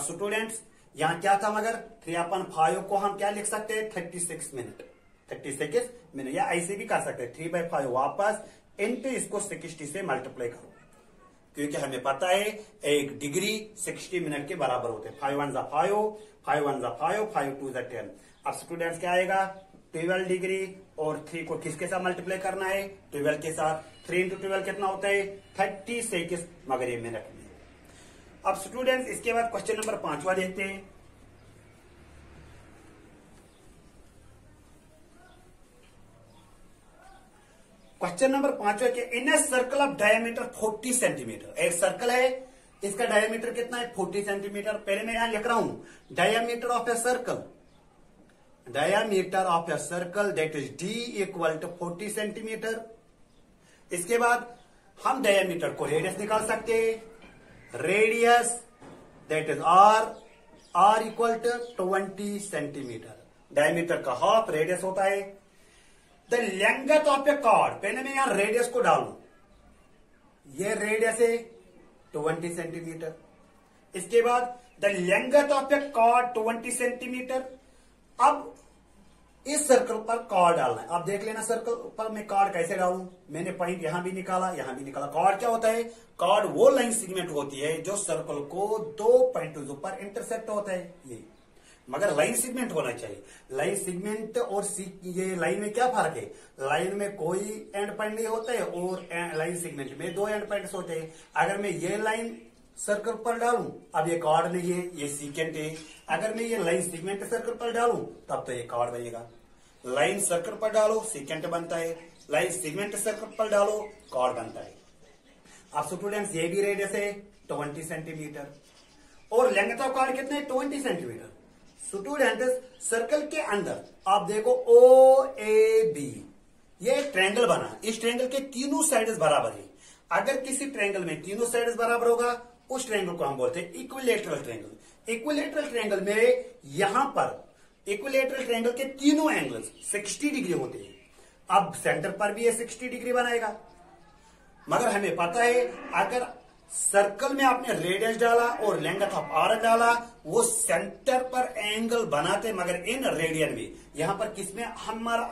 Students यहाँ क्या था, मगर 3/5 को हम क्या लिख सकते हैं 36 मिनट, 36 मिनट, या ऐसे भी कर सकते हैं 3/5 वापस इंटू इसको 60 से मल्टीप्लाई करो, क्योंकि हमें पता है 1 डिग्री 60 मिनट के बराबर होते हैं। 5 1 जा 5, 5 1 जा 5, 5 2 जा 10। अब स्टूडेंट्स क्या आएगा 12 डिग्री और 3 को किसके साथ मल्टीप्लाई करना है 12 के साथ। 3 इंटू 12 कितना होता है 36, मगर ये मिनट में। अब स्टूडेंट्स इसके बाद क्वेश्चन नंबर 5वां देखते हैं। क्वेश्चन नंबर 5वां के in a circle of diameter 40 centimetre, एक सर्कल है, इसका डायमीटर कितना है 40 सेंटीमीटर। पहले मैं यहां लिख रहा हूं diameter of a circle, diameter of a circle that is D equal to 40 centimetre. इसके बाद हम डायमीटर को रेडियस निकाल सकते हैं, radius that is R equal to 20 centimetre. Diameter का हाफ रेडियस होता है। The length of a chord, पहले मैं यहां रेडियस को डालू, ये रेडियस है 20 सेंटीमीटर। इसके बाद the length of a chord 20 centimetre. अब इस सर्कल पर कॉर्ड डालना है। अब देख लेना सर्कल पर मैं कॉर्ड कैसे डालूं। मैंने पॉइंट यहां भी निकाला, यहां भी निकाला। कॉर्ड क्या होता है, कॉर्ड वो लाइन सेगमेंट होती है जो सर्कल को 2 पॉइंटों पर इंटरसेक्ट होता है, ये मगर लाइन सेगमेंट होना चाहिए। लाइन सेगमेंट और ये लाइन में क्या फर्क है, लाइन में कोई एंड पॉइंट नहीं होता है और लाइन सेगमेंट में 2 एंड पॉइंट्स होते हैं। अगर मैं ये लाइन सर्कल पर डालूं, अब ये कॉर्ड नहीं है, ये सीकेंट है। अगर मैं ये लाइन सेगमेंट सर्कल पर डालूं तब तो ये कॉर्ड बनेगा। लाइन सर्कल पर डालो सीकेंट बनता है, लाइन सेगमेंट सर्कल पर डालो कॉर्ड बनता है। अब स्टूडेंट्स ये भी रेडियस है 20 सेंटीमीटर और लेंथ ऑफ कॉर्ड कितने 20 सेंटीमीटर। स्टूडेंट्स सर्कल के अंदर आप देखो ओ ए बी, ये ट्रायंगल बना, इस ट्रायंगल के तीनों साइड्स बराबर है। अगर किसी ट्रायंगल में तीनों साइड्स बराबर होगा उस ट्रायंगल को हम बोलते हैं इक्विलैटरल ट्रायंगल। इक्विलैटरल ट्रायंगल में यहां पर इक्विलैटरल ट्रायंगल के तीनों एंगल्स 60 डिग्री होते हैं। अब सेंटर पर भी ये 60 डिग्री बनाएगा, मगर हमें पता है अगर सर्कल में आपने रेडियस डाला और लेंथ ऑफ आर्क डाला वो सेंटर पर एंगल बनाते, मगर इन रेडियन में। यहां पर किसमें हमारा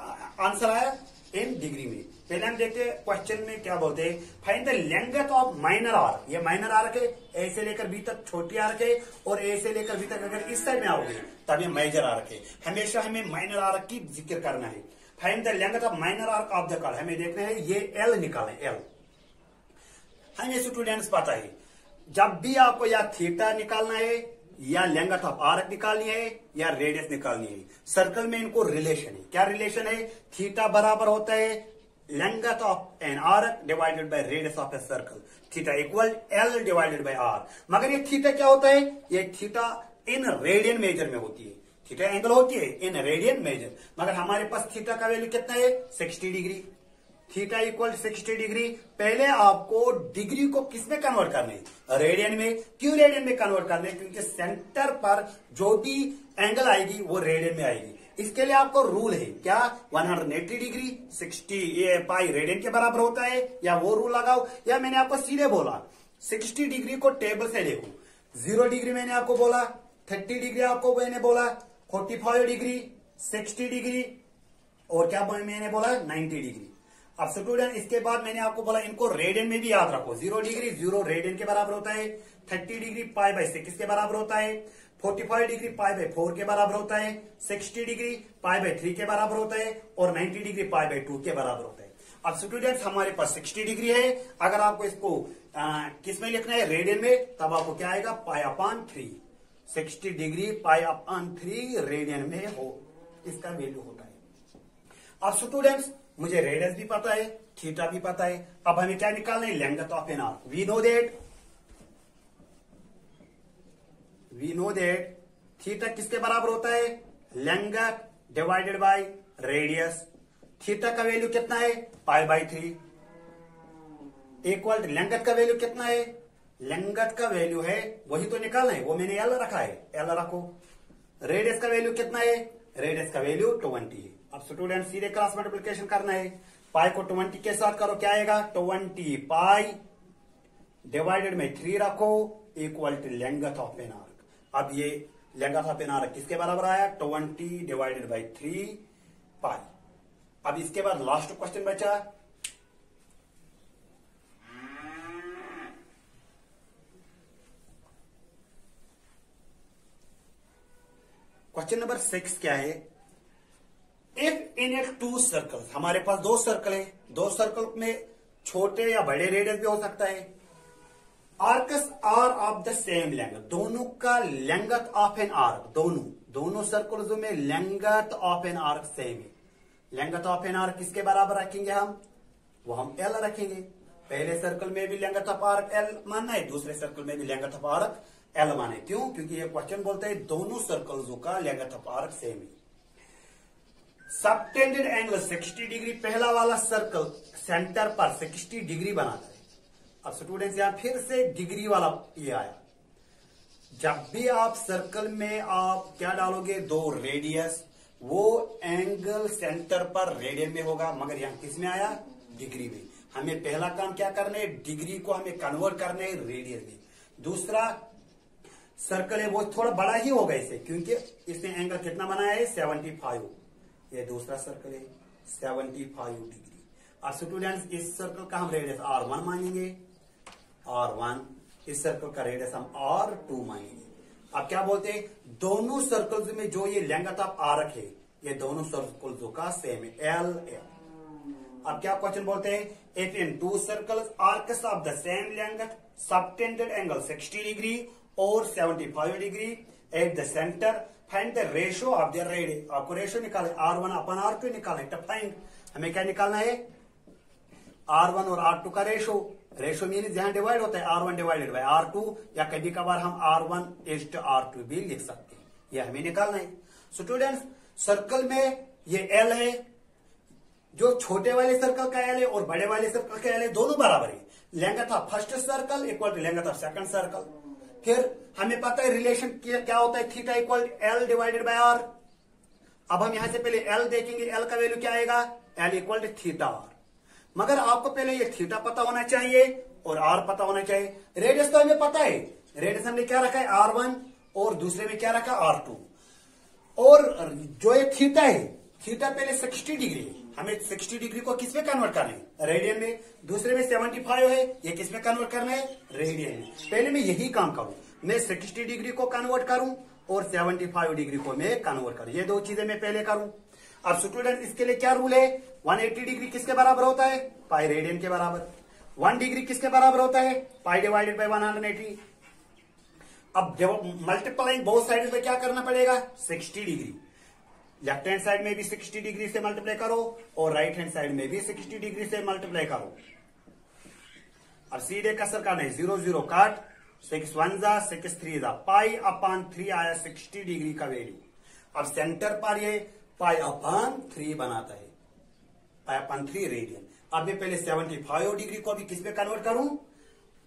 आंसर आया इन डिग्री में। पहले हम देखते हैं क्वेश्चन में क्या बोलते हैं, find the length of minor arc. ये माइनर आर्क है, ए से लेकर बी तक छोटी आर्क है और ए से लेकर बी तक अगर इस साइड में आओगे तब ये मेजर आर्क है। हमेशा हमें माइनर आर्क की जिक्र करना है। Find the length of minor arc of the chord, हमें देखना है ये एल निकालें, एल। हमें स्टूडेंट्स पता है जब भी आपको या थीटा निकालना है या लेंथ ऑफ आर्क निकालनी है या रेडियस निकालनी है, सर्कल में इनको रिलेशन है। क्या रिलेशन है, थीटा बराबर होता है length of an arc divided by radius of a circle, theta equal L divided by R. मगर ये थीटा क्या होता है, ये थीटा इन रेडियन मेजर में होती है। थीटा एंगल होती है इन रेडियन मेजर, मगर हमारे पास थीटा का वैल्यू कितना है 60 डिग्री। Theta equal 60 degree. पहले आपको डिग्री को किसमें कन्वर्ट करना है, रेडियन में। क्यों रेडियन में कन्वर्ट करना है, क्योंकि सेंटर पर जो भी एंगल आएगी वो रेडियन में आएगी। इसके लिए आपको रूल है क्या, 180 डिग्री 60 पाई रेडियन के बराबर होता है, या वो रूल लगाओ, या मैंने आपको सीधे बोला 60 डिग्री को टेबल से देखो। 0 डिग्री मैंने आपको बोला, 30 डिग्री आपको मैंने बोला, 45 डिग्री, 60 डिग्री और क्या मैंने बोला 90 डिग्री। अब स्टूडेंट इसके बाद मैंने आपको बोला इनको रेडियन में भी याद रखो। 0 डिग्री 0 रेडियन के बराबर होता है, 30 डिग्री पाई बाई 6 के बराबर होता है, 45 डिग्री पाई बाई 4 के बराबर होता है, 60 डिग्री पाई बाई 3 के बराबर होता है और 90 डिग्री पाई बाई 2 के बराबर होता है। अब स्टूडेंट्स हमारे पास 60 डिग्री है, अगर आपको इसको किस में लिखना है रेडियन में, तब आपको क्या आएगा pi upon 3। 60 degree pi upon 3 radian में हो, इसका वैल्यू होता है। अब स्टूडेंट्स मुझे रेडियस भी पता है, थीटा भी पता है। अब हमें क्या निकालना है, length of an arc. We know that theta किसके बराबर होता है, length divided by radius. Theta का वैल्यू कितना है पाई बाई 3 इक्वल लेंथ का वैल्यू कितना है, लेंथ का वैल्यू है वही तो निकालना है, वो मैंने एल रखा है, एल रखो। रेडियस का वैल्यू कितना है, रेडियस का वैल्यू 20 है। अब स्टूडेंट सीधे क्रॉस मल्टीप्लिकेशन करना है, पाई को 20 के साथ करो, क्या आएगा 20 पाई डिवाइडेड में 3 रखो equal to length of an arc. अब ये लेंथ ऑफ एन आर्क किसके बराबर आया 20 डिवाइडेड बाई 3 पाई। अब इसके बाद लास्ट क्वेश्चन बचा क्वेश्चन नंबर 6 क्या है, इफ इन ए 2 सर्कल, हमारे पास 2 सर्कल है, 2 सर्कल में छोटे या बड़े रेडियस भी हो सकता है। Arcs are of the same length, दोनों का लेंथ ऑफ एन आर्क, दोनों सर्कल्स में length of an arc same है। लेंथ ऑफ एन आर्क किसके बराबर रखेंगे हम, वो हम एल रखेंगे। पहले सर्कल में भी लेंथ ऑफ आर्क एल मानना है, दूसरे सर्कल में भी लेंथ ऑफ आर्क एल माने। क्यों? क्योंकि ये क्वेश्चन बोलता है दोनों सर्कल्स का लेंथ ऑफ आर्क सेम है। सबटेंडेड एंगल 60 डिग्री, पहला वाला सर्कल सेंटर पर 60 डिग्री बनाता है। अब स्टूडेंट्स यहां फिर से डिग्री वाला ये आया, जब भी आप सर्कल में आप क्या डालोगे 2 रेडियस, वो एंगल सेंटर पर रेडियन में होगा, मगर यहां किस में आया डिग्री में। हमें पहला काम क्या करना है, डिग्री को हमें कन्वर्ट करना है रेडियन में। दूसरा सर्कल है वो थोड़ा बड़ा ही होगा इसे, क्योंकि इसने एंगल कितना बनाया है 75। ये दूसरा सर्कल है 75 डिग्री। अब स्टूडेंट्स इस सर्कल का हम रेडियस R1 मानेंगे, R1, इस सर्कल का रेडियस हम R2 मानेंगे। अब क्या बोलते हैं, दोनों सर्कल्स में जो ये लेंथ ऑफ आर्क है, ये दोनों सर्कल्स का सेम है L। अब क्या क्वेश्चन बोलते हैं, if in 2 circles arcs of the same length subtended angle 60 degree और 75 degree at the centre, find the ratio of the radius. आपको रेशियो निकाले R1 अपन R2 निकाले, तो फाइंड हमें क्या निकालना है R1 और R2 का रेशियो मीन जहां डिवाइड होता है R1 डिवाइडेड बाय R2, या कभी कभार हम R1 इज टू R2 भी लिख सकते हैं, ये हमें निकालना है। स्टूडेंट्स सर्कल में ये L है, जो छोटे वाले सर्कल का L है और बड़े वाले सर्कल का L है, दोनों बराबर है। Length of first circle equal to length of second circle. फिर हमें पता है रिलेशन क्या होता है, theta equal L divided by R। अब हम यहां से पहले L देखेंगे, L का वैल्यू क्या आएगा, L equal to theta R। मगर आपको पहले ये थीटा पता होना चाहिए और R पता होना चाहिए। रेडियस तो हमें पता है, रेडियस हमने क्या रखा है R1 और दूसरे में क्या रखा R2। और जो ये थीटा है, थीटा पहले 60 डिग्री है, हमें 60 डिग्री को किस में कन्वर्ट करना है रेडियन में। दूसरे में 75 है, ये किस में कन्वर्ट करना है रेडियन में। पहले मैं यही काम करूं, मैं 60 डिग्री को कन्वर्ट करूं और 75 डिग्री को मैं कन्वर्ट करूं, ये 2 चीजें मैं पहले करूं। अब स्टूडेंट इसके लिए क्या रूल है, 180 डिग्री किसके बराबर होता है, पाई रेडियन के बराबर। 1 डिग्री किसके बराबर होता है, पाई डिवाइडेड बाय 180। अब जब मल्टीप्लाइंग बोथ साइड में क्या करना पड़ेगा 60 डिग्री, लेफ्ट हैंड साइड में भी 60 डिग्री से मल्टीप्लाई करो और राइट हैंड साइड में भी 60 डिग्री से मल्टीप्लाई करो। अब सीधे कसर करना है, 0 0 काट, 6 1 जा 6 3 जा, पाई अपान 3 आया 60 डिग्री का वैल्यू। अब सेंटर पर ये पाई अपान 3 बनाता है, पाई अपान 3 रेडियन। अब मैं पहले 75 डिग्री को भी किस में कन्वर्ट करूं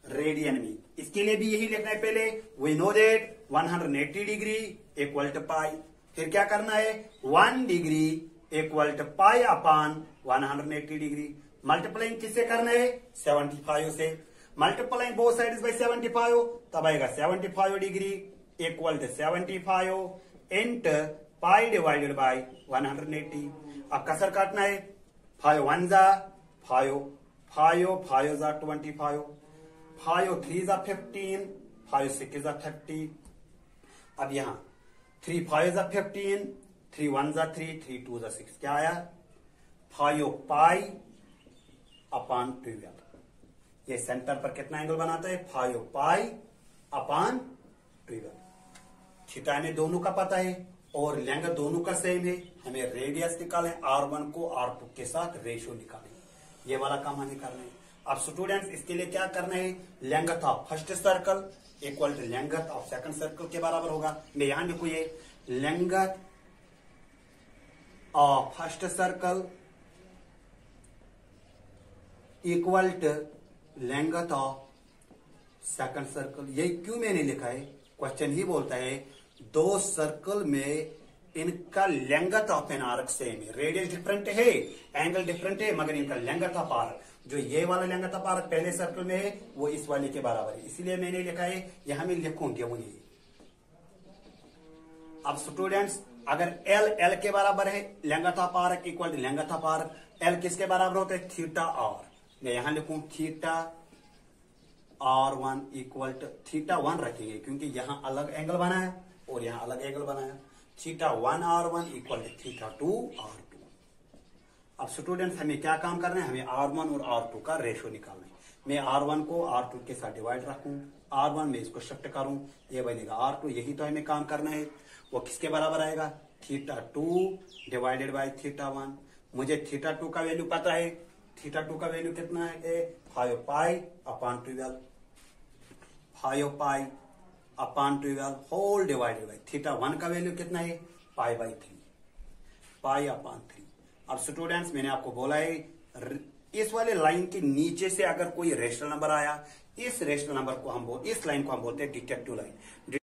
रेडियन में। इसके लिए भी यही लिखना है, पहले we know that 180 degree equal to pi. फिर क्या करना है 1 degree equal to pi upon 180 degree. Multiplying किससे करना है 75 से। मल्टीप्लाइंग बोथ साइड्स बाय 75, तब आएगा 75 degree equal to 75 into pi divided by 180। अब कसर काटना है, 5 1 जा 5, 5 5 जा 25, 5 3 जा 15, 5 6 जा 30। अब यहां 3 5 जा 15, 3 1 जा 3, 3 2 जा 6, क्या आया 5 पाई अपान 12। ये सेंटर पर कितना एंगल बनाता है 5 पाई अपान 12। थीटा हमें दोनों का पता है और लेंथ दोनों का सेम है। हमें रेडियस निकालें, R1 को R2 के साथ रेशियो निकालें, ये वाला काम हमें करना है। अब स्टूडेंट्स इसके लिए क्या करना है, length of first circle equal to length of second circle के बराबर होगा। मैं यहां लिखू ये length of first circle equal to length of second circle. ये क्यों मैंने लिखा है, क्वेश्चन ही बोलता है 2 सर्कल में इनका length of an arc same है, रेडियस डिफरेंट है, एंगल डिफरेंट है, मगर इनका लेंथ ऑफ आर्क, जो ये वाला लेंथ ऑफ आर्क पहले सर्कल में है वो इस वाले के बराबर है, इसलिए मैंने लिखा है यहां में लिखूंगे वो ये अब स्टूडेंट्स अगर एल एल के बराबर है, length of arc equal to length of arc, L किसके बराबर होता है, थीटा आर। मैं यहां लिखूं theta R1 equal to theta 1 रखेंगे क्योंकि यहां अलग एंगल बना है और यहां अलग एंगल बना है। Theta 1 R1 equal to theta 2 R2। अब स्टूडेंट्स हमें क्या काम करना है, हमें R1 और R2 का रेशियो निकालना है। मैं R1 को R2 के साथ डिवाइड रखूं, R1 में इसको शिफ्ट करूं, ये बनेगा R2। यही तो हमें काम करना है। वो किसके बराबर आएगा, थीटा 2 डिवाइडेड बाय थीटा 1। मुझे थीटा 2 का वैल्यू पता है, थीटा 2 का वैल्यू कितना है, 5 pi upon 12, 5 pi upon 12 whole divided by theta 1 का वैल्यू कितना है, पाई बाई 3, पाई अपॉन 3। अब स्टूडेंट्स मैंने आपको बोला है इस वाले लाइन के नीचे से अगर कोई रेशनल नंबर आया, इस रेशनल नंबर को हम इस लाइन को हम बोलते हैं डिटेक्टिव लाइन।